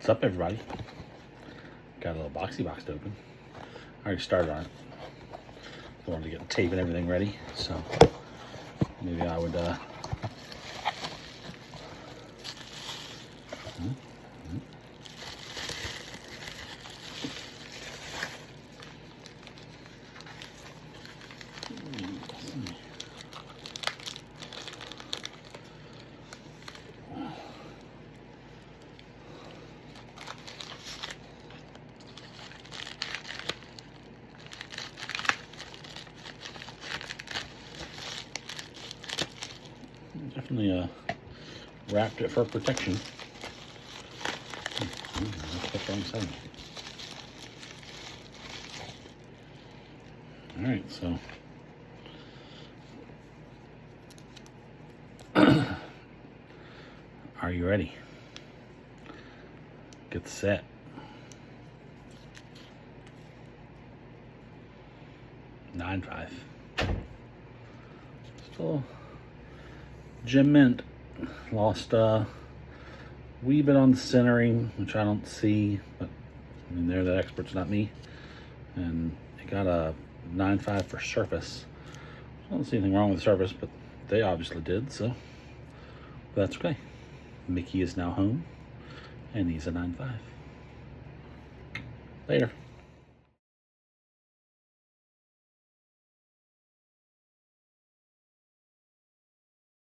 What's up, everybody? Got a little boxy box to open. I already started on it. I wanted to get the tape and everything ready, so maybe I would definitely wrapped it for protection. All right, so are you ready? Get set. Nine five. Still Gem Mint. Lost a wee bit on the centering, which I don't see, but I mean, they're the experts, not me. And it got a 9.5 for surface. I don't see anything wrong with the surface, but they obviously did, so that's okay. Mickey is now home, and he's a 9.5. Later.